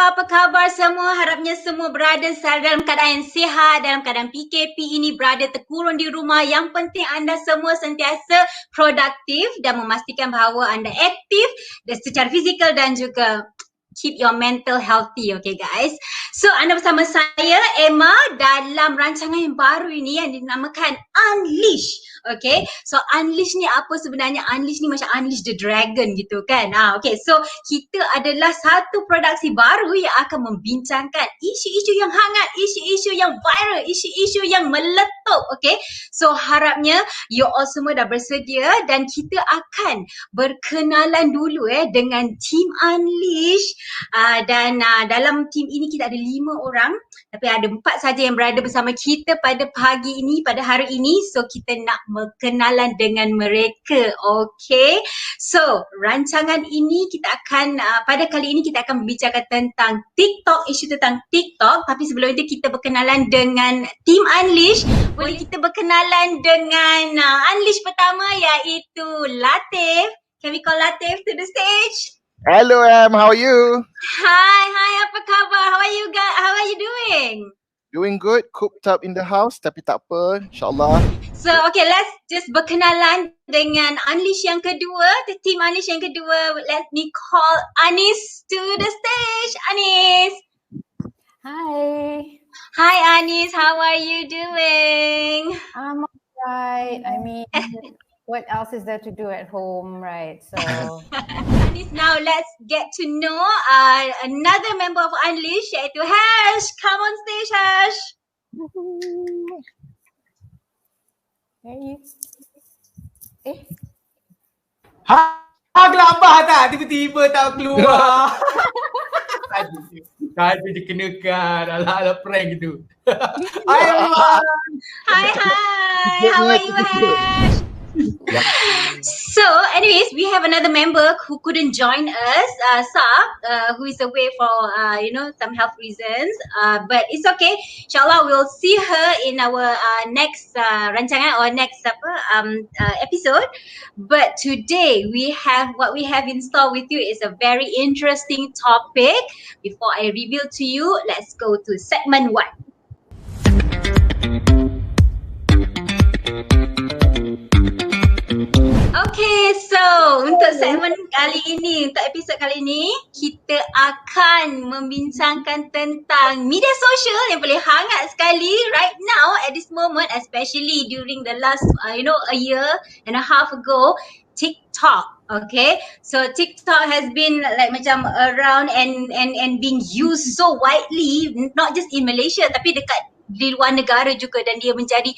Apa khabar semua? Harapnya semua berada dalam keadaan yang sihat, dalam keadaan PKP ini berada terkurung di rumah. Yang penting anda semua sentiasa produktif dan memastikan bahawa anda aktif dan secara fizikal dan juga keep your mental healthy, okay guys. So anda bersama saya Emma dalam rancangan yang baru ini yang dinamakan Unleash. Okay, so Unleash ni apa sebenarnya? Unleash ni macam Unleash the Dragon gitu kan. Okay, so kita adalah satu produksi baru yang akan membincangkan isu-isu yang hangat, isu-isu yang viral, isu-isu yang meletup. Okay, so harapnya you all semua dah bersedia dan kita akan berkenalan dulu dengan team Unleash. Dan dalam team ini kita ada 5 orang, tapi ada 4 saja yang berada bersama kita pada pagi ini, pada hari ini. So kita nak berkenalan dengan mereka. Okay, so rancangan ini kita akan pada kali ini kita akan membicarakan tentang TikTok, isu tentang TikTok. Tapi sebelum itu kita berkenalan dengan team Unleash. Boleh kita berkenalan dengan Unleash pertama iaitu Latif. Can we call Latif to the stage? Hello Em, how are you? Hi, apa khabar? How are you guys? How are you doing? Doing good, cooped up in the house tapi tak apa, insyaAllah. So okay, let's just berkenalan dengan Unleash yang kedua, the team Unleash yang kedua. Let me call Anis to the stage. Anis. Hi. Hi Anis, how are you doing? I'm alright. I mean, what else is there to do at home, right? So Anis, now let's get to know another member of Unleash iaitu Hash. Come on stage, Hash. Where are you? Gelabah tak? Tiba-tiba tak keluar. Tadi dikenakan ala-ala prank gitu. Hai everyone. Hi. How are you, Hash? So anyways, we have another member who couldn't join us, Sa, who is away for some health reasons, but it's okay. Inshallah we'll see her in our next rancangan or next episode. But today what we have in store with you is a very interesting topic. Before I reveal to you, let's go to segment 1. Okay, so untuk segmen kali ini, untuk episod kali ini, kita akan membincangkan tentang media sosial yang paling hangat sekali right now at this moment, especially during the last a year and a half ago, TikTok. Okay, so TikTok has been like macam around and being used so widely, not just in Malaysia tapi dekat di luar negara juga, dan dia menjadi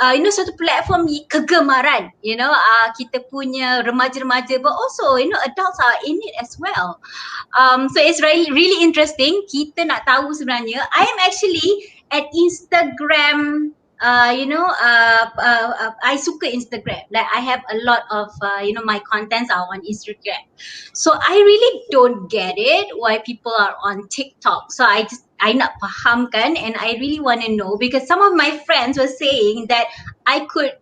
satu platform kegemaran, kita punya remaja-remaja, but also adults are in it as well. So it's really interesting. Kita nak tahu sebenarnya, I am actually at Instagram. I suka Instagram. Like I have a lot of my contents are on Instagram. So I really don't get it why people are on TikTok. So I nak fahamkan, and I really want to know, because some of my friends were saying that I could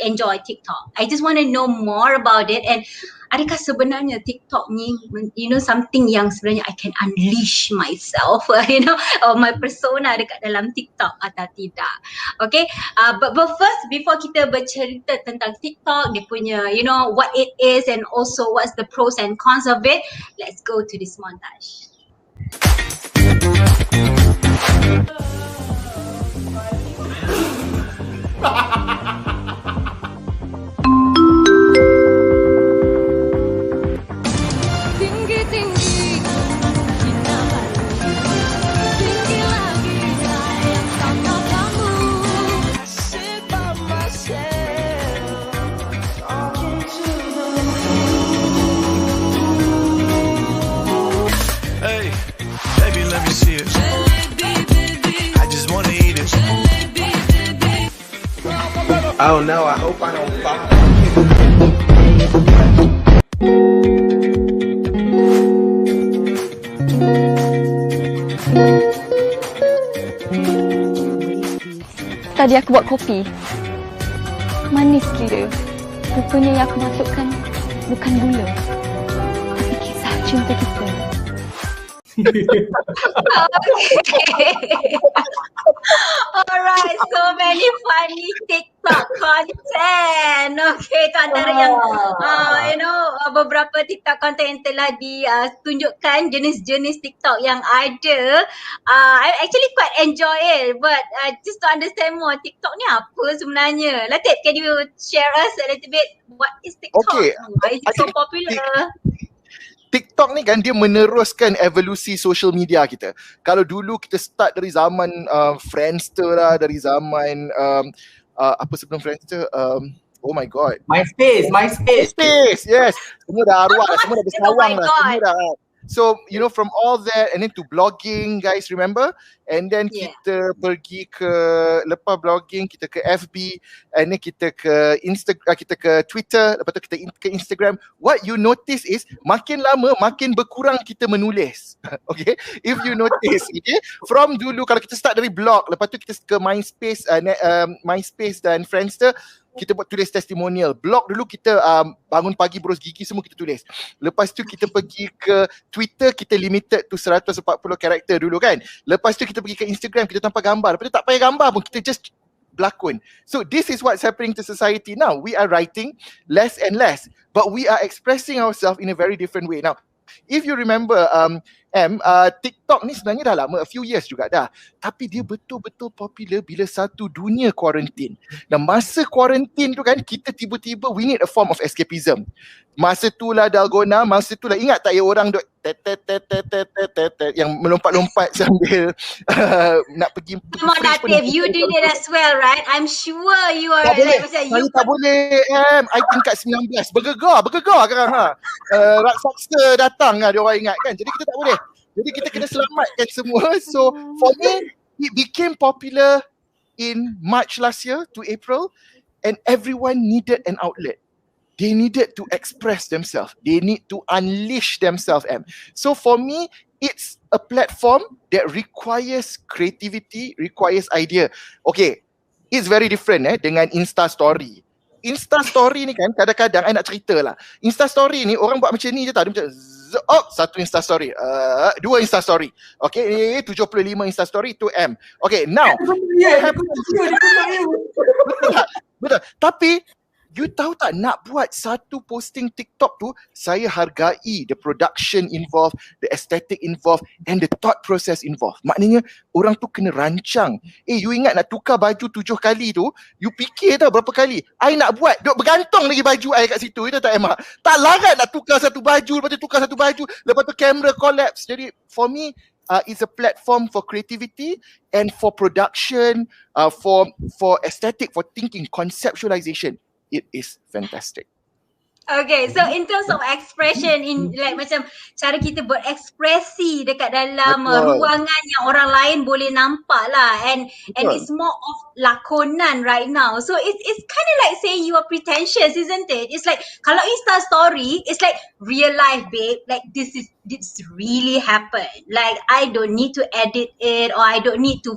enjoy TikTok. I just want to know more about it, and adakah sebenarnya TikTok ni something yang sebenarnya I can unleash myself or my persona dekat dalam TikTok atau tidak. Okay, but first, before kita bercerita tentang TikTok, dia punya what it is and also what's the pros and cons of it, let's go to this montage. Oh no, I hope I don't fall. Tadi aku buat kopi. Manis gila. Rupanya yang aku masukkan bukan gula, tapi kisah cinta kita. Alright, so many funny TikTok content. Okay, itu antara yang beberapa TikTok content yang telah ditunjukkan, jenis-jenis TikTok yang ada. I actually quite enjoy it, but just to understand more, TikTok ni apa sebenarnya? Latif, can you share us a little bit what is TikTok? Okay, Why is it so popular? TikTok ni kan dia meneruskan evolusi social media kita. Kalau dulu kita start dari zaman Friendster lah, dari zaman apa sebelum Friendster? Oh my god. MySpace. Yes. Semua dah arwah lah, semua dah bersawang lah. God. Semua dah. So, from all that and then to blogging, guys, remember? And then kita pergi ke, lepas blogging, kita ke FB, and then kita ke kita ke Twitter, lepas tu kita ke Instagram. What you notice is, makin lama, makin berkurang kita menulis. Okay? If you notice, okay? From dulu, kalau kita start dari blog, lepas tu kita ke MySpace dan Friendster, kita buat tulis testimonial. Blog dulu kita bangun pagi berus gigi semua kita tulis. Lepas tu kita pergi ke Twitter, kita limited to 140 karakter dulu kan. Lepas tu kita pergi ke Instagram, kita tanpa gambar. Lepas tu tak payah gambar pun, kita just berlakon. So this is what's happening to society now. We are writing less and less, but we are expressing ourselves in a very different way. Now, if you remember, TikTok ni sebenarnya dah lama, a few years juga dah. Tapi dia betul-betul popular bila satu dunia quarantine. Dan masa quarantine tu kan, kita tiba-tiba we need a form of escapism. Masa tu lah dalgona, masa tu lah, ingat tak ya orang duk yang melompat-lompat sambil nak pergi. Come on, Latif, you did it as well, right? I'm sure you are tak boleh. macam Saya tak boleh, I tingkat 19. Bergegar sekarang raksasa datang lah, dia orang ingat kan. Jadi kita tak boleh. Jadi kita kena selamatkan semua. So for me, it became popular in March last year to April, and everyone needed an outlet. They needed to express themselves. They need to unleash themselves. So for me, it's a platform that requires creativity, requires idea. Okay, it's very different dengan Insta Story. Insta Story ni kan kadang-kadang I nak cerita lah. Insta Story ni orang buat macam ni je tau. Dia macam satu Insta Story, dua Insta Story. Okay, 75 Insta Story, 2M. Okay, now betul. Tapi you tahu tak, nak buat satu posting TikTok tu, saya hargai the production involved, the aesthetic involved, and the thought process involved. Maknanya orang tu kena rancang. You ingat nak tukar baju 7 kali tu, you fikir tau berapa kali. I nak buat, duk bergantung lagi baju I kat situ. Itu tak Emma? Tak larat nak tukar satu baju, lepas tu tukar satu baju, lepas tu kamera collapse. Jadi for me, it's a platform for creativity and for production, for aesthetic, for thinking, conceptualization. It is fantastic. Okay, so in terms of expression, in like macam cara kita berekspresi dekat dalam ruangan yang orang lain boleh nampak lah, and it's more of lakonan right now. So it's kind of like saying you are pretentious, isn't it? It's like kalau Insta Story, it's like real life, babe. Like this really happened. Like I don't need to edit it, or I don't need to.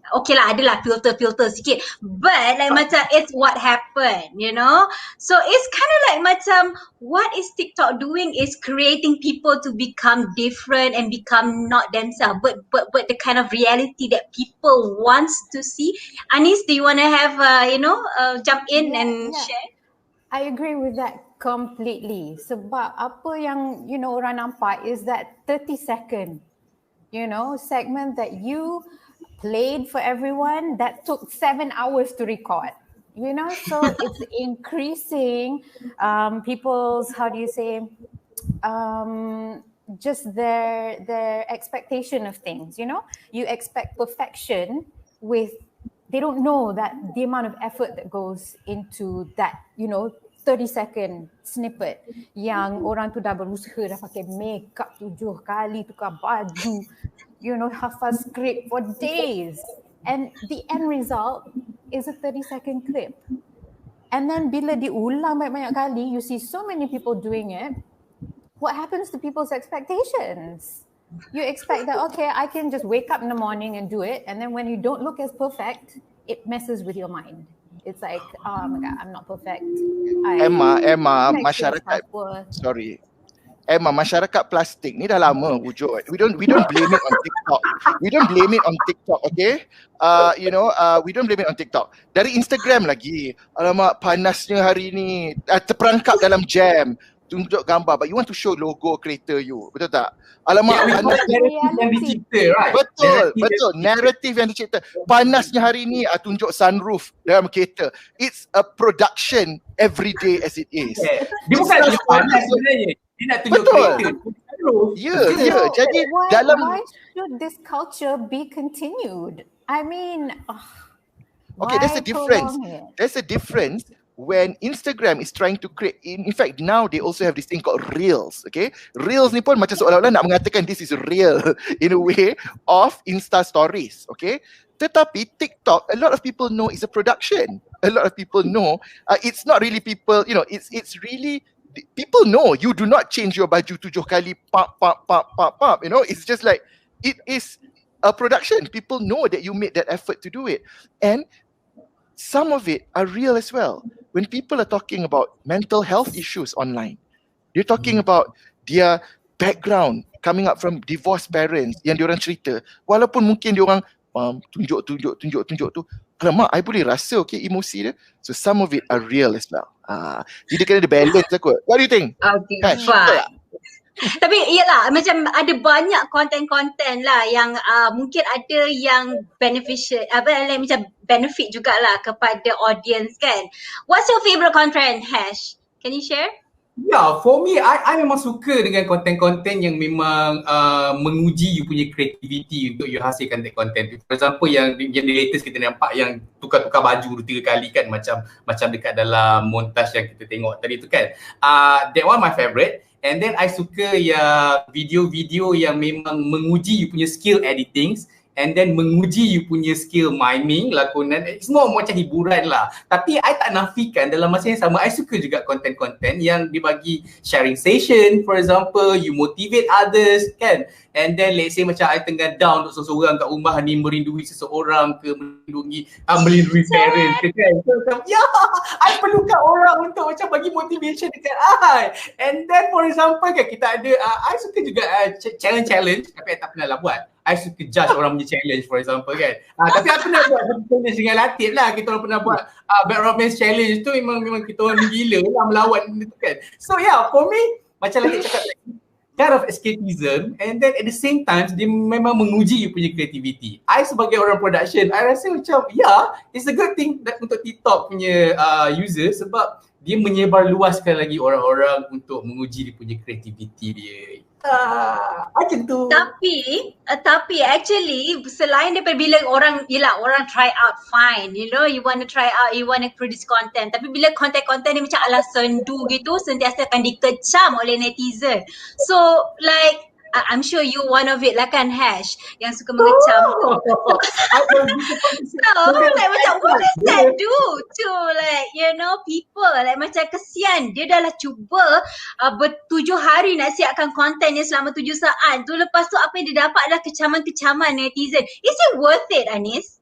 Okay lah, adalah filter sikit, but like macam it's what happened, you know. So it's kind of like macam what is TikTok doing is creating people to become different and become not themselves, but the kind of reality that people wants to see. Anis, do you want to have jump in and share? I agree with that completely. Sebab apa yang orang nampak is that 30 second segment that you played for everyone that took 7 hours to record, so it's increasing people's, just their expectation of things. You expect perfection they don't know that the amount of effort that goes into that 30-second snippet yang orang tu dah berusaha, dah pakai makeup 7 kali, tukar baju, hafal script for days, and the end result is a 30-second clip. And then bila diulang banyak-banyak kali, you see so many people doing it. What happens to people's expectations? You expect that, okay, I can just wake up in the morning and do it, and then when you don't look as perfect it messes with your mind. It's like, oh my God, I'm not perfect. Emma, I masyarakat, self-worth. sorry. Emma, masyarakat plastik ni dah lama wujud. We don't blame it on TikTok. We don't blame it on TikTok, okay? We don't blame it on TikTok. Dari Instagram lagi. Alamak, panasnya hari ni. Terperangkap dalam jam. Tunjuk gambar. But you want to show logo creator you. Betul tak? Alamak, panas. Yang dicipta, right? Betul. Narrative yang dicipta. Panasnya hari ni, tunjuk sunroof dalam kereta. It's a production every day as it is. Dia bukan tunjuk panas sebenarnya. Dia nak tunjuk kereta. Ya. Jadi why should this culture be continued? I mean, okay, there's a difference. There's a difference when Instagram is trying to create. In fact, now they also have this thing called Reels. Okay, Reels ni pun macam seolah-olah nak mengatakan this is real in a way of Insta Stories. Okay, tetapi TikTok, a lot of people know is a production. A lot of people know it's not really people. It's really. People know you do not change your baju 7 kali pop. It's just like it is a production. People know that you made that effort to do it, and some of it are real as well. When people are talking about mental health issues online, they're talking about their background coming up from divorced parents yang diorang cerita, walaupun mungkin diorang tunjuk tu, alamak, I boleh rasa emosi dia. So some of it are real as well. Jadi kena ada balance lah kot. What do you think? Okay, fine. Tapi iyalah, macam ada banyak konten-konten lah yang mungkin ada yang beneficial, macam benefit jugalah kepada audience kan. What's your favorite content, Hash? Can you share? Yeah, for me, I memang suka dengan konten-konten yang memang menguji you punya creativity untuk you hasilkan that content. For example, yang latest kita nampak yang tukar-tukar baju 3 kali kan, macam dekat dalam montage yang kita tengok tadi tu kan. That one my favourite. And then I suka yang video-video yang memang menguji you punya skill editing, and then menguji you punya skill miming, lakonan. Semua macam hiburan lah. Tapi I tak nafikan dalam masa yang sama, I suka juga konten-konten yang dibagi sharing session, for example, you motivate others kan. And then let's say macam I tengah down untuk seseorang kat rumah ni, merindui seseorang ke, melindungi parents ke kan. So macam, I perlukan orang untuk macam bagi motivation dekat I. And then for example kan, kita ada, I suka juga challenge, tapi I tak pernah lah buat. I suka judge orang punya challenge, for example kan. Tapi I pernah buat challenge dengan Latif lah. Kita orang pernah buat bad romance challenge tu, memang kita orang gila lah melawan benda tu kan. So for me, macam Latif cakap tadi, kind of escapism, and then at the same time, dia memang menguji you punya creativity. I sebagai orang production, I rasa macam it's a good thing untuk TikTok punya user, sebab dia menyebar luaskan lagi orang-orang untuk menguji dia punya creativity dia. Macam tu. Tapi actually selain daripada bila orang try out, fine, you want to try out, you want to produce content, tapi bila konten-konten ni macam ala sendu gitu, sentiasa akan dikecam oleh netizen. So like I'm sure you one of it lah kan, Hash, yang suka mengecam. So like macam what does that do to people, like macam kesian dia dah lah cuba 7 hari nak siapkan kontennya selama 7 saat tu, lepas tu apa yang dia dapat adalah kecaman-kecaman netizen. Is it worth it, Anis?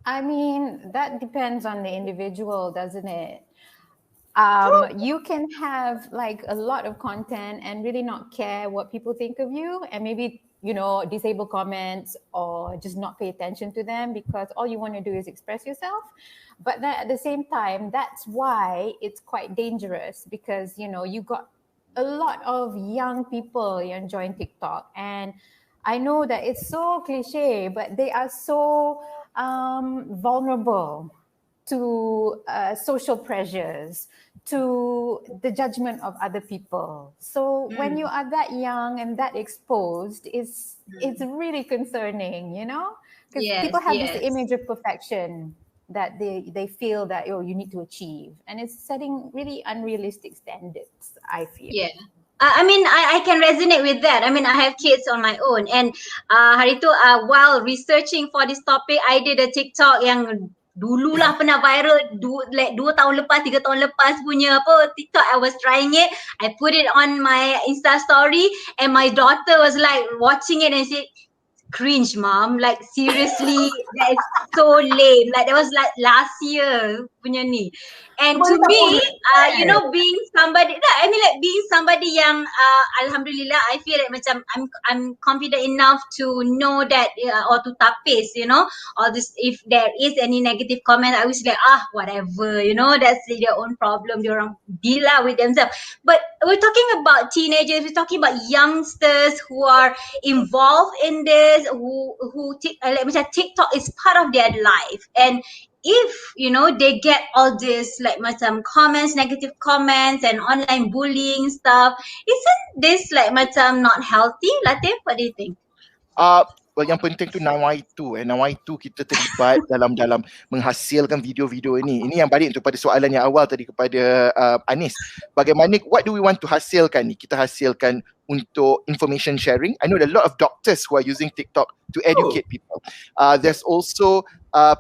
I mean, that depends on the individual, doesn't it? You can have like a lot of content and really not care what people think of you, and maybe disable comments or just not pay attention to them because all you want to do is express yourself. But then at the same time, that's why it's quite dangerous, because you got a lot of young people join TikTok, and I know that it's so cliche, but they are so vulnerable to social pressures, to the judgment of other people. So when you are that young and that exposed, it's really concerning, because people have this image of perfection that they feel that you need to achieve, and it's setting really unrealistic standards, I feel. Yeah. I mean, I can resonate with that. I mean, I have kids on my own, and hari tu while researching for this topic, I did a TikTok yang dululah pernah viral 2 tahun lepas, 3 tahun lepas punya TikTok. I was trying it, I put it on my Insta story, and my daughter was like watching it and said, cringe, mom. Like seriously, that is so lame. Like that was like last year punya ni. And to me, you know, being somebody, I mean like being somebody yang alhamdulillah, I feel like macam I'm confident enough to know that or to tapis, you know, all this. If there is any negative comment, I was like whatever, you know, that's their own problem. They orang deal lah with themselves. But we're talking about teenagers. We're talking about youngsters who are involved in this, who like macam TikTok is part of their life. And if you know they get all this like macam comments, negative comments and online bullying stuff, isn't this like macam not healthy? Latif, what do you think? Well, yang penting tu nawaitu kita terlibat dalam menghasilkan video-video ini. Ini yang balik kepada soalan yang awal tadi kepada Anis. Bagaimana, what do we want to hasilkan ni? Kita hasilkan untuk information sharing. I know there are a lot of doctors who are using TikTok to educate people. There's also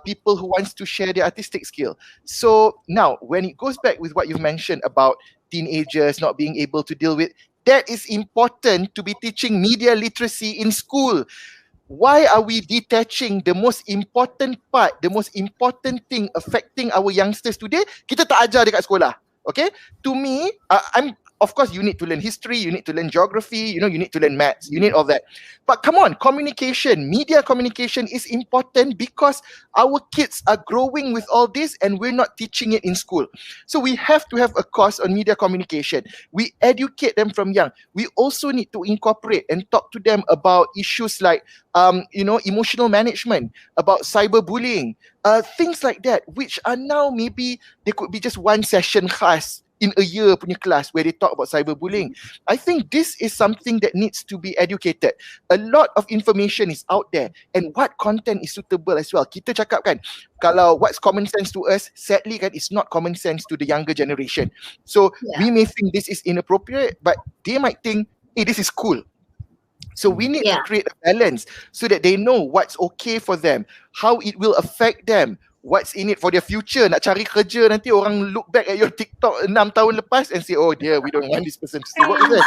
people who wants to share their artistic skill. So now, when it goes back with what you've mentioned about teenagers not being able to deal with, that is important to be teaching media literacy in school. Why are we detaching the most important part, the most important thing affecting our youngsters today? Kita tak ajar dekat sekolah. Okay? To me, of course, you need to learn history, you need to learn geography, you know, you need to learn maths, you need all that. But come on, communication, media communication is important because our kids are growing with all this and we're not teaching it in school. So we have to have a course on media communication. We educate them from young. We also need to incorporate and talk to them about issues like, you know, emotional management, about cyberbullying, things like that, which are now maybe, there could be just one session khas in a year punya class where they talk about cyberbullying. I think this is something that needs to be educated. A lot of information is out there and what content is suitable as well. Kita cakap kan, kalau what's common sense to us, sadly kan, it's not common sense to the younger generation. So we may think this is inappropriate, but they might think, hey, this is cool. So we need to create a balance so that they know what's okay for them, how it will affect them, what's in it for their future. Nak cari kerja nanti orang look back at your TikTok 6 tahun lepas and say, oh dear, we don't want this person to see what is it.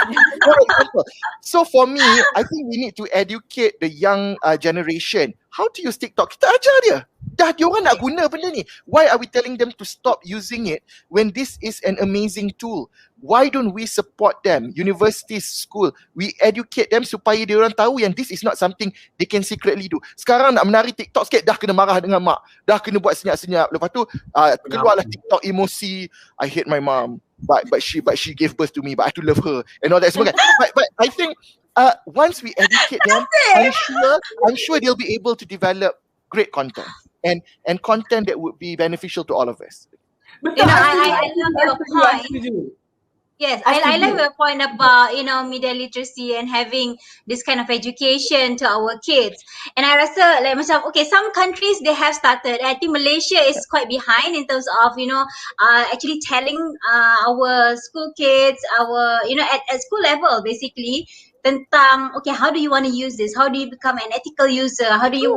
So for me, I think we need to educate the young generation how to use TikTok. Kita ajar dia. Dah diorang nak guna benda ni. Why are we telling them to stop using it when this is an amazing tool? Why don't we support them? Universities, school, we educate them supaya diorang tahu yang this is not something they can secretly do. Sekarang nak menari TikTok sikit dah kena marah dengan mak. Dah kena buat senyap-senyap. Lepas tu keluarlah TikTok emosi. I hate my mom. But she gave birth to me, but I have to love her and all that. But I think once we educate them, I'm sure they'll be able to develop great content and content that would be beneficial to all of us. You know, I love your point. Yes, I love your point about, you know, media literacy and having this kind of education to our kids. And I rasa like macam, okay, some countries they have started. I think Malaysia is quite behind in terms of, you know, actually telling our school kids, our, you know, at school level basically, tentang okay, how do you want to use this? How do you become an ethical user? How do you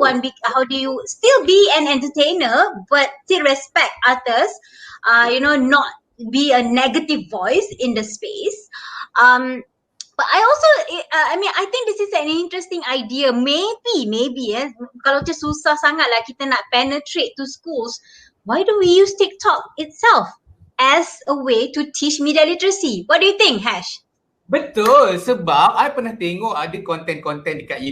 still be an entertainer but still respect others? You know, not be a negative voice in the space. But I also, I mean, I think this is an interesting idea. Maybe kalau macam susah sangat lah kita nak penetrate to schools, why don't we use TikTok itself as a way to teach media literacy? What do you think, Hash? Betul, sebab I pernah tengok ada konten-konten dekat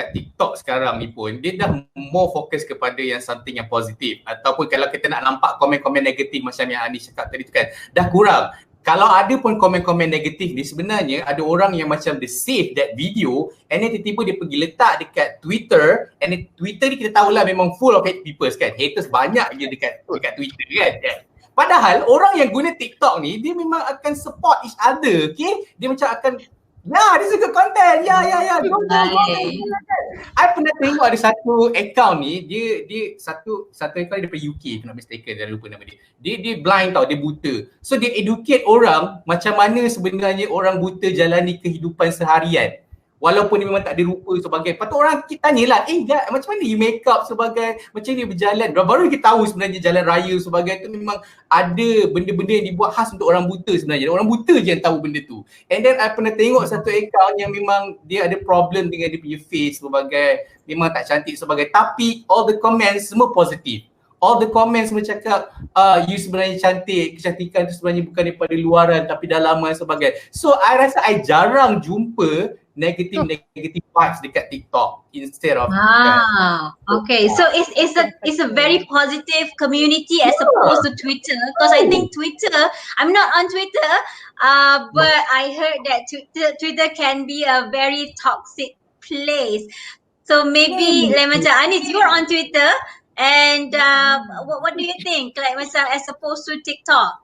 TikTok sekarang ni pun dia dah more fokus kepada yang something yang positif, ataupun kalau kita nak nampak komen-komen negatif macam yang Anis cakap tadi tu kan dah kurang. Kalau ada pun komen-komen negatif ni sebenarnya ada orang yang macam dia save that video and then tiba-tiba dia pergi letak dekat Twitter, and then Twitter ni kita tahulah memang full of hate people kan, haters banyak je dekat Twitter kan. Padahal orang yang guna TikTok ni dia memang akan support each other, okay? Dia macam akan dia suka content. Go. I pernah tengok ada satu account ni, dia satu account daripada UK, if not mistaken, dah lupa nama dia. Dia blind tau, dia buta. So dia educate orang macam mana sebenarnya orang buta jalani kehidupan seharian. walaupun dia memang tak ada rupa sebagai, patut orang kita tanyalah, Jad, macam mana you make up sebagai, macam ni berjalan, baru kita tahu sebenarnya jalan raya sebagai tu memang ada benda-benda yang dibuat khas untuk orang buta sebenarnya. Orang buta je yang tahu benda tu. And then I pernah tengok satu account yang memang dia ada problem dengan dia punya face sebagai, memang tak cantik sebagai, tapi all the comments semua positif. All the comments bercakap you sebenarnya cantik, kecantikan tu sebenarnya bukan daripada luaran tapi dalaman sebagai. So I rasa I jarang jumpa negative vibes dekat TikTok instead of okay. So it's a very positive community as opposed to Twitter, because I think Twitter, I'm not on Twitter, but I heard that Twitter can be a very toxic place. So maybe like macam Anis, you're on Twitter. And what do you think, like as opposed to TikTok?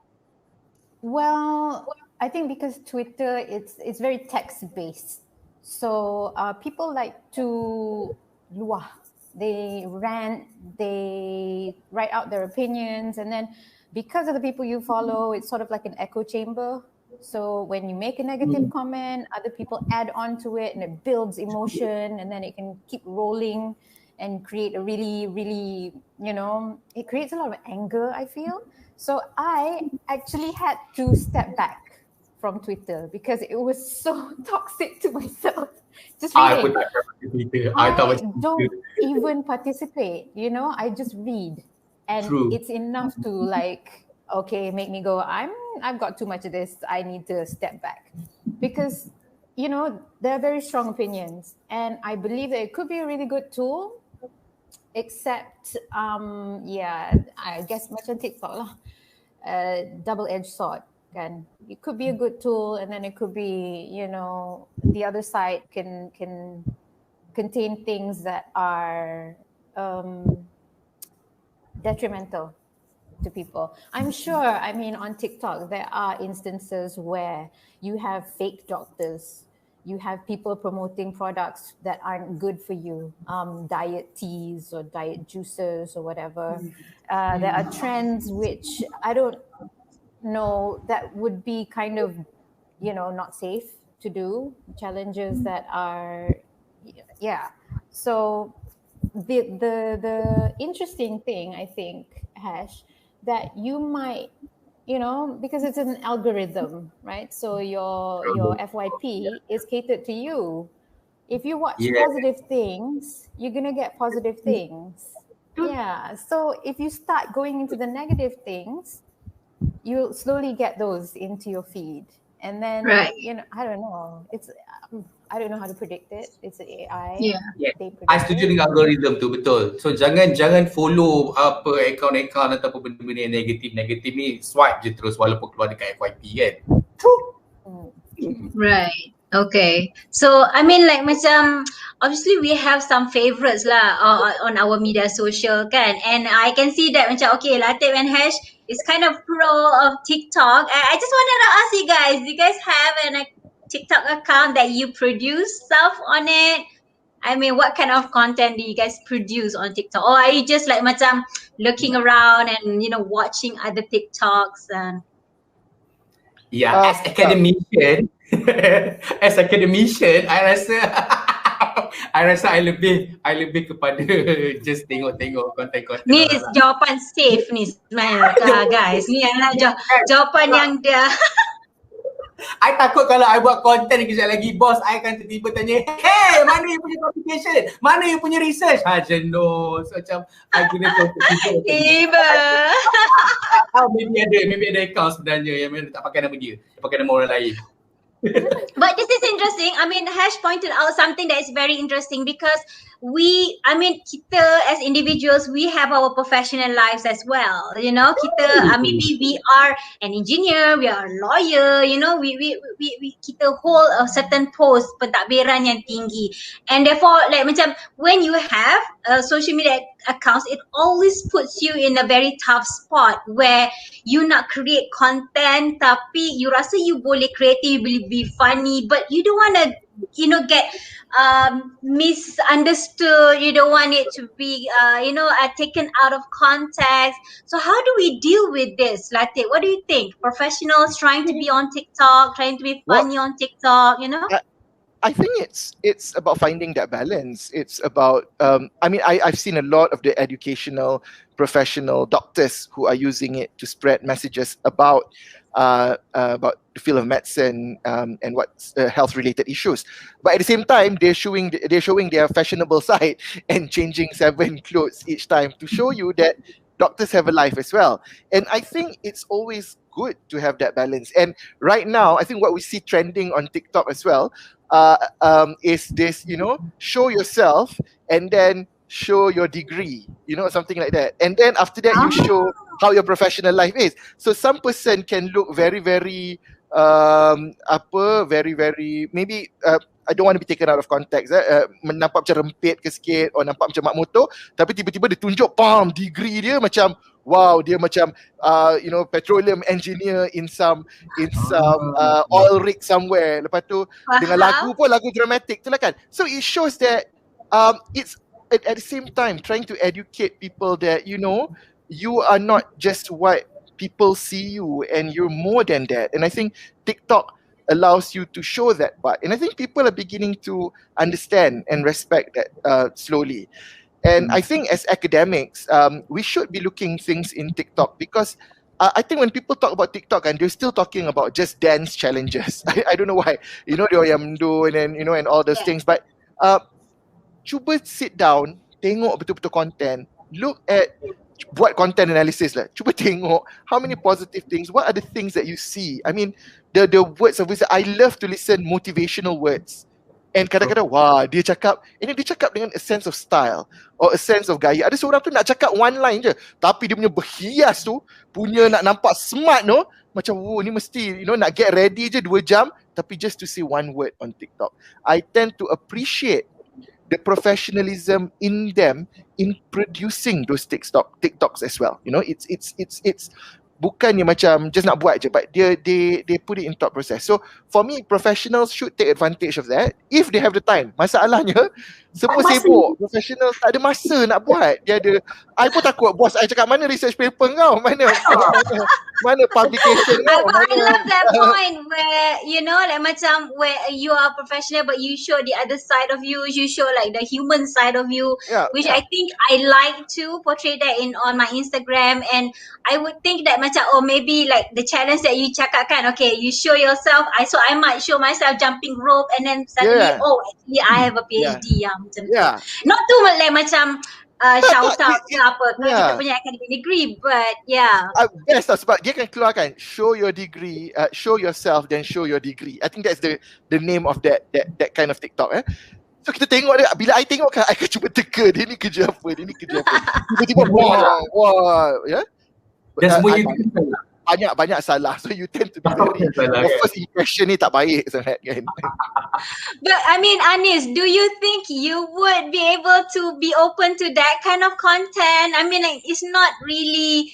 Well, I think because Twitter, it's very text based, so people like to luah. They rant, they write out their opinions, and then because of the people you follow, it's sort of like an echo chamber. So when you make a negative comment, other people add on to it, and it builds emotion, and then it can keep rolling and create a really, really, it creates a lot of anger, I feel. So I actually had to step back from Twitter because it was so toxic to myself. Just reading. I don't even participate, I just read. And it's enough to make me go, I've got too much of this, I need to step back. Because, there are very strong opinions. And I believe that it could be a really good tool. Except, I guess macam TikTok lah, double-edged sword kan. It could be a good tool, and then it could be, the other side can contain things that are detrimental to people. I'm sure, on TikTok, there are instances where you have fake doctors. You have people promoting products that aren't good for you, diet teas or diet juices or whatever. There are trends which I don't know that would be kind of, not safe to do. Challenges that are, So the interesting thing, I think, Hash, that you might, because it's an algorithm, right? So your FYP is catered to you. If you watch positive things, you're going to get positive things. Yeah. So if you start going into the negative things, you'll slowly get those into your feed. And then, I don't know. I don't know how to predict it. It's an AI. I setuju dengan algorithm tu, betul. So jangan follow akaun-akaun ataupun benda-benda yang negatif ni, swipe je terus walaupun keluar dekat FYP kan. Right. Okay. So macam obviously we have some favorites lah on our media social kan, and I can see that macam Latif and Hash is kind of pro of TikTok. I just wanted to ask you guys, do you guys have a TikTok account that you produce stuff on it? What kind of content do you guys produce on TikTok? Or are you just macam looking around and watching other TikToks and as academician, I rasa I lebih kepada just tengok konten-konten. Ni jawapan safe ni sebenarnya guys. Ni adalah jawapan yang dia I takut kalau I buat konten kejap lagi, bos I akan tiba-tiba tanya, hey, mana you punya publication? Mana you punya research? Jenuh. So macam I guna contoh. Tiba. Maybe ada account sebenarnya yang tak pakai nama dia, pakai nama orang lain. But this is interesting. Hash pointed out something that is very interesting because kita as individuals, we have our professional lives as well. Kita maybe we are an engineer, we are a lawyer, we kita hold a certain post pentadbiran yang tinggi, and therefore macam when you have social media accounts, it always puts you in a very tough spot where you nak create content tapi you rasa you boleh creative, be funny, but you don't want to get misunderstood. You don't want it to be taken out of context. So how do we deal with this, Latif? What do you think? Professionals trying to be on TikTok, trying to be funny on TikTok, I think it's about finding that balance. It's about I've seen a lot of the educational professional doctors who are using it to spread messages about the field of medicine and what's health related issues. But at the same time, they're showing their fashionable side and changing 7 clothes each time to show you that doctors have a life as well. And I think it's always good to have that balance. And right now, I think what we see trending on TikTok as well is this, show yourself and then show your degree, something like that. And then after that, you show how your professional life is. So some person can look very, very, maybe, I don't want to be taken out of context. Nampak macam rempit ke sikit, or nampak macam mak motor, tapi tiba-tiba dia tunjuk, degree dia macam, wow, dia macam, petroleum engineer in some oil rig somewhere. Lepas tu, dengan lagu pun, lagu dramatic tu lah kan. So it shows that it's at the same time trying to educate people that, you are not just what people see you, and you're more than that. And I think TikTok allows you to show that part. And I think people are beginning to understand and respect that slowly. And I think as academics, we should be looking things in TikTok, because I think when people talk about TikTok, and they're still talking about just dance challenges. I don't know why. Dia yang do and then, and all those things. But cuba sit down, tengok betul-betul content, look at, buat content analysis lah. Cuba tengok how many positive things, what are the things that you see. I mean, the words of wisdom. I love to listen motivational words. And kadang-kadang, wah, dia cakap dengan a sense of style or a sense of gaya. Ada seorang tu nak cakap one line je, tapi dia punya berhias tu, punya nak nampak smart macam, ni mesti, nak get ready je 2 jam, tapi just to see one word on TikTok. I tend to appreciate the professionalism in them in producing those TikToks as well. It's bukannya macam just nak buat je, but they put it in thought process. So for me, professionals should take advantage of that if they have the time. Masalahnya semua sibuk, professionals tak ada masa nak buat. Dia ada, I pun takut bos I cakap, mana research paper kau, mana publication kau. I love that point where like macam where you are professional but you show the other side of you, you show like the human side of you, which I think I like to portray that on my Instagram. And I would think that macam, maybe like the challenge that you cakap kan, okay, you show yourself, so I might show myself jumping rope, and then suddenly actually I have a PhD macam tu. Not too like macam shout out ke apa, kita punya academic degree, but yes, sebab dia kan keluarkan show your degree, show yourself, then show your degree. I think that's the name of that kind of TikTok. So kita tengok dia, bila I tengok kan, I akan cuba teka dia ni kerja apa, tiba-tiba wah, dan semua banyak salah. So you tend to be very, first impression ni tak baik sangat kan. But I mean, Anis, do you think you would be able to be open to that kind of content? I mean, like, it's not really,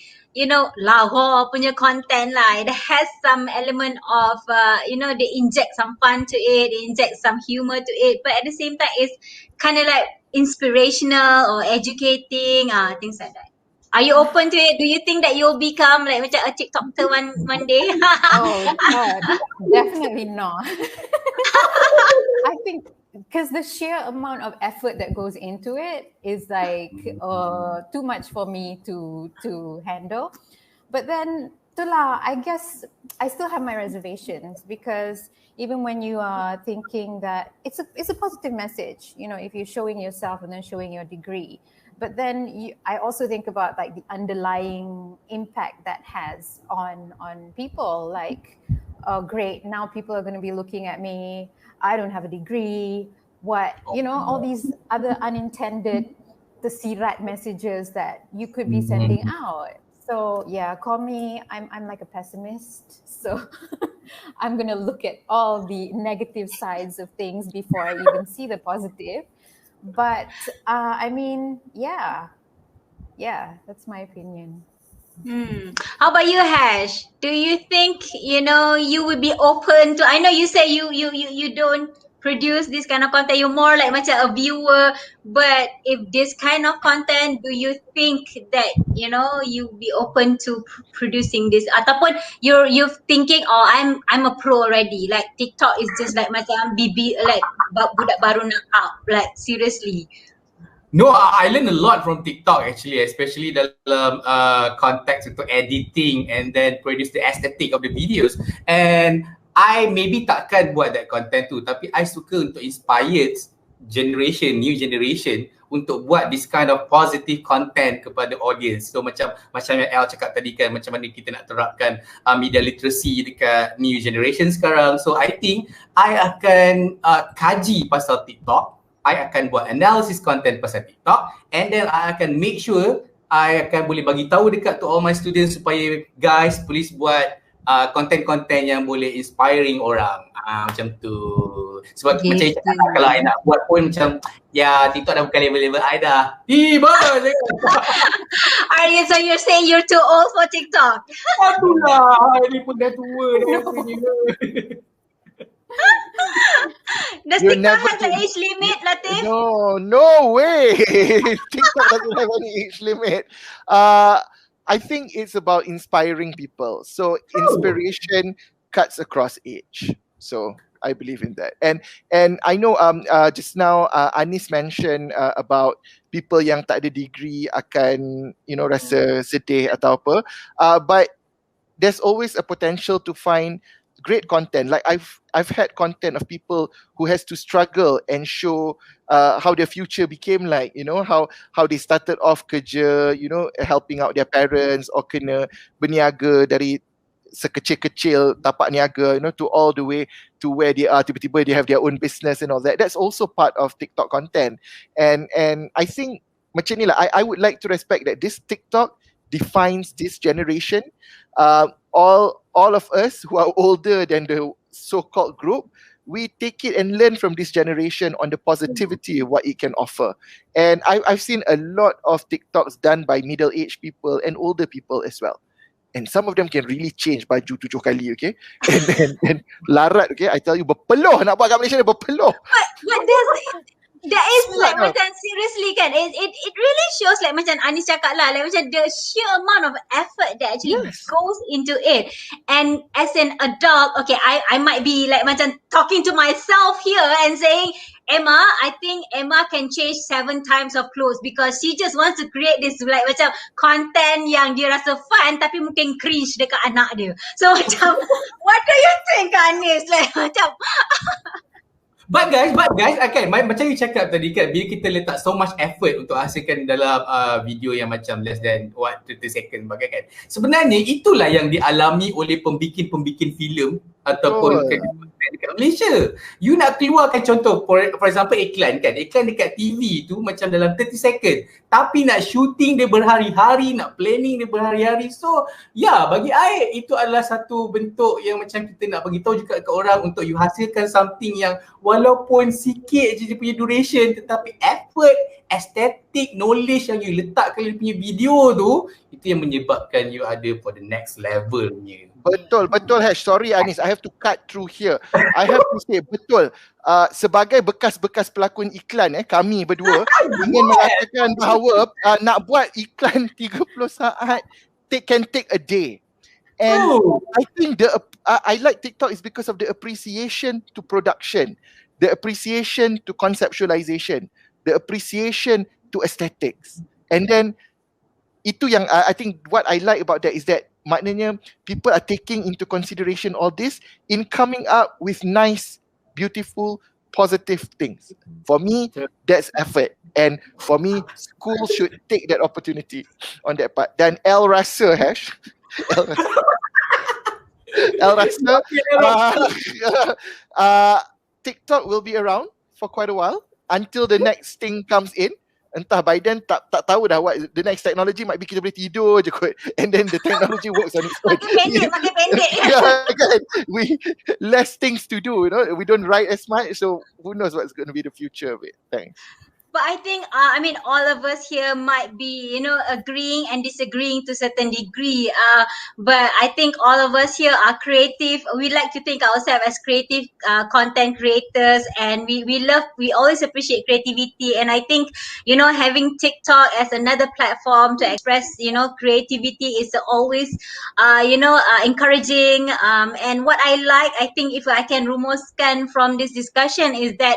Lahore punya content lah. It has some element of, they inject some fun to it, they inject some humor to it, but at the same time, it's kind of like inspirational or educating, things like that. Are you open to it? Do you think that you'll become like macam a TikToker one day? Oh God, definitely not. I think because the sheer amount of effort that goes into it is like too much for me to handle. But then, I guess I still have my reservations, because even when you are thinking that it's a positive message, if you're showing yourself and then showing your degree. But then I also think about like the underlying impact that has on people. Like, oh great, now people are going to be looking at me, I don't have a degree, what, all these other unintended tersirat messages that you could be sending out. So call me, I'm like a pessimist. So I'm going to look at all the negative sides of things before I even see the positive. But I mean, that's my opinion. How about you, Hash? Do you think you would be open to? I know you say you don't produce this kind of content? You're more like macam a viewer, but if this kind of content, do you think that you be open to producing this, ataupun you're thinking, oh, I'm a pro already, like TikTok is just like macam bibi, like budak baru nak up, like seriously? No, I learn a lot from TikTok actually, especially dalam konteks untuk editing and then produce the aesthetic of the videos. And I maybe takkan buat that content tu, tapi I suka untuk inspire new generation untuk buat this kind of positive content kepada audience. So macam yang El cakap tadi kan, macam mana kita nak terapkan media literacy dekat new generation sekarang. So I think I akan kaji pasal TikTok, I akan buat analysis content pasal TikTok, and then I akan make sure I akan boleh bagi tahu dekat to all my students supaya guys please buat konten-konten yang boleh inspiring orang. Macam tu. Sebab macam cakap, kalau I nak buat pun macam TikTok dah bukan level-level I dah. Tiba je. So you're saying you're too old for TikTok? Itulah, ni pun dah tua dah. Does TikTok have an age limit, Latif? No way. TikTok doesn't have any age limit. I think it's about inspiring people. So inspiration cuts across age. So I believe in that. And I know just now Anis mentioned about people yang tak ada degree akan rasa sedih atau apa. But there's always a potential to find great content. Like I've had content of people who has to struggle and show how their future became like, how they started off kerja, helping out their parents, or kena berniaga dari sekecil-kecil tapak niaga, to all the way to where they are, tiba-tiba they have their own business and all that. That's also part of TikTok content. And I think macam ni lah, I would like to respect that this TikTok defines this generation. All of us who are older than the so-called group, we take it and learn from this generation on the positivity of what it can offer. And I've seen a lot of TikToks done by middle-aged people and older people as well. And some of them can really change baju 7 kali, okay? And larat, okay? I tell you, berpeluh nak buat kat Malaysia ni, berpeluh. But that is like macam seriously kan, it really shows like macam Anis cakap lah, like macam the sheer amount of effort that actually goes into it. And as an adult, okay, I might be like macam talking to myself here and saying, Emma, I think Emma can change 7 times of clothes because she just wants to create this like macam content yang dia rasa fun tapi mungkin cringe dekat anak dia. So macam what do you think, Anis? Like macam But guys, okay, macam you cakap tadi kan, bila kita letak so much effort untuk hasilkan dalam video yang macam less than 30 second bagai kan, sebenarnya itulah yang dialami oleh pembikin filem ataupun dekat Malaysia. You nak keluarkan contoh, for example iklan kan, iklan dekat TV tu macam dalam 30 second, tapi nak shooting dia berhari-hari, nak planning dia berhari-hari. So bagi I itu adalah satu bentuk yang macam kita nak bagi tahu juga ke orang untuk you hasilkan something yang walaupun sikit je dia punya duration, tetapi effort, aesthetic, knowledge yang you letakkan dalam punya video tu, itu yang menyebabkan you ada for the next levelnya. Betul Hash. Sorry Anis, I have to cut through here. I have to say, betul. Sebagai bekas-bekas pelakon iklan, kami berdua ingin mengatakan bahawa nak buat iklan 30 saat can take a day. And I think I like TikTok is because of the appreciation to production, the appreciation to conceptualization, the appreciation to aesthetics. And then itu yang I think what I like about that is that maknanya people are taking into consideration all this in coming up with nice, beautiful, positive things. For me, that's effort. And for me, school should take that opportunity on that part. Dan El rasa, Hash. El rasa TikTok will be around for quite a while until the next thing comes in. Entah by then tak tahu dah what the next technology might be, kita boleh tidur je kot, and then the technology works on its own. Makin pendek. Kan? We less things to do, we don't write as much, so who knows what's going to be the future of it. Thanks. But I think, all of us here might be, agreeing and disagreeing to a certain degree. But I think all of us here are creative. We like to think ourselves as creative content creators, and we always appreciate creativity. And I think, having TikTok as another platform to express, creativity is always, encouraging. And what I think if I can rumuskan from this discussion is that,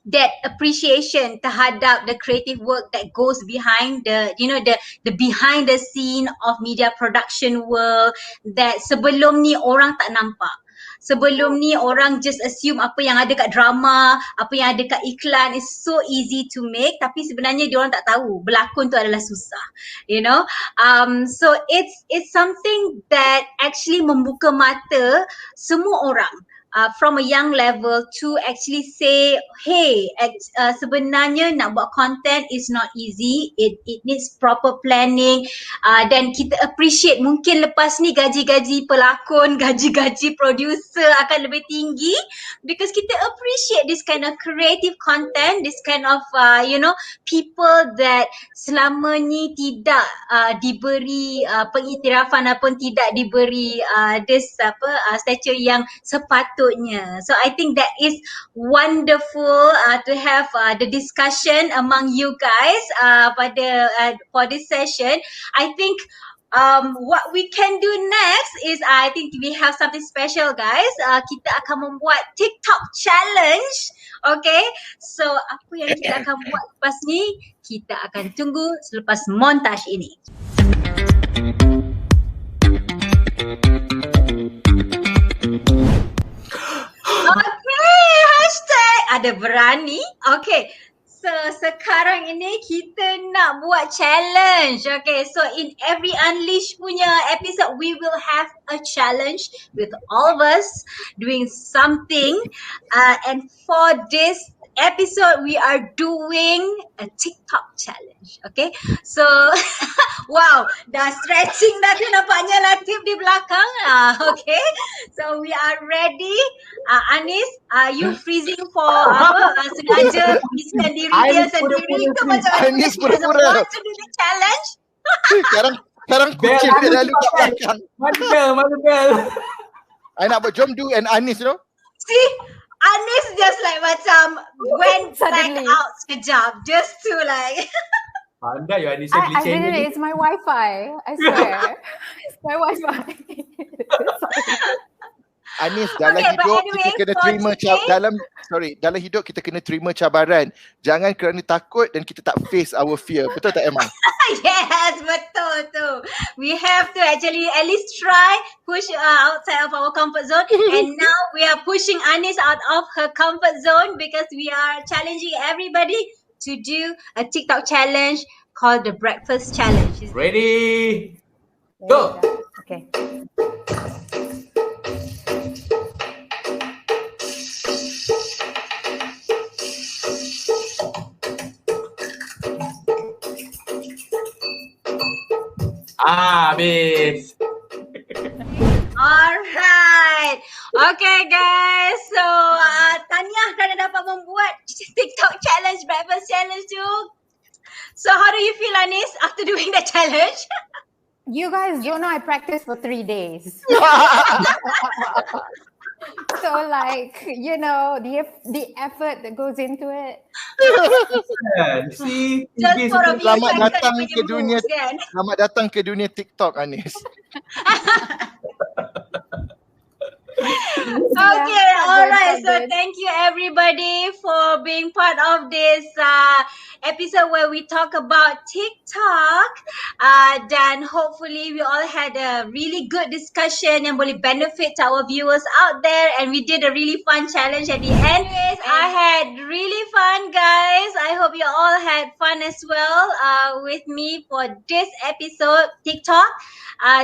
that appreciation terhadap the creative work that goes behind the behind the scene of media production world, that sebelum ni orang tak nampak. Sebelum ni orang just assume apa yang ada kat drama, apa yang ada kat iklan is so easy to make, tapi sebenarnya diorang tak tahu berlakon tu adalah susah. So it's something that actually membuka mata semua orang. From a young level to actually say, hey, sebenarnya nak buat content is not easy. It needs proper planning. Dan kita appreciate mungkin lepas ni gaji-gaji pelakon, gaji-gaji producer akan lebih tinggi because kita appreciate this kind of creative content, this kind of people that selama ni tidak diberi pengiktirafan ataupun tidak diberi stature yang sepatutnya. So I think that is wonderful to have the discussion among you guys for this session. I think what we can do next is I think we have something special, guys. Kita akan membuat TikTok challenge. Okay, so apa yang kita akan buat lepas ni, kita akan tunggu selepas montaj ini. Okay, hashtag ada berani. Okay, so sekarang ini kita nak buat challenge. Okay, so in every Unleash punya episode, we will have a challenge with all of us doing something. And for this episode, we are doing a TikTok challenge. Okay, so wow, dah stretching dah tu nampaknya Latif di belakang. Okay, so we are ready. Anis, are you freezing for sengaja habiskan diri dia sendiri ke macam Anis pura-pura want to do the challenge? Sekarang kucing dia lalu kat belakang. Mana bel? I nak buat jom do and Anis, See, Anis just like macam went back out sekejap just to like Pandai ya Anis I beli did channel it. ni. It's my Wi-Fi. I swear. It's my Wi-Fi. Anis, dalam Okay, but hidup anyway, kita kena for terima today- dalam hidup kita kena terima cabaran. Jangan kerana takut dan kita tak face our fear. Betul tak Emma? Yes, betul tu. We have to actually at least try push outside of our comfort zone. And now we are pushing Anis out of her comfort zone because we are challenging everybody to do a TikTok challenge called the Breakfast Challenge. Ready? Go. Okay. Habis. Alright. Okay guys. So Tanya dah dapat membuat TikTok challenge, breakfast challenge tu. So how do you feel, Anis, after doing that challenge? You guys don't know I practiced for 3 days. So like, the effort that goes into it. See, Just for a view, Selamat kan, datang punya ke dunia moves, kan? Selamat datang ke dunia TikTok, Anis. Okay, alright. So thank you everybody for being part of this episode where we talk about TikTok. Dan hopefully we all had a really good discussion yang boleh benefit to our viewers out there, and we did a really fun challenge at the end. Anyways, I had really fun, guys. I hope you all had fun as well with me for this episode TikTok.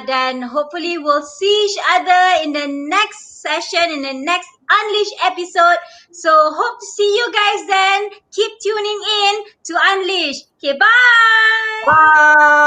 Dan hopefully we'll see each other in the next session, in the next Unleash episode. So hope to see you guys then. Keep tuning in to Unleash. Okay, bye. Bye.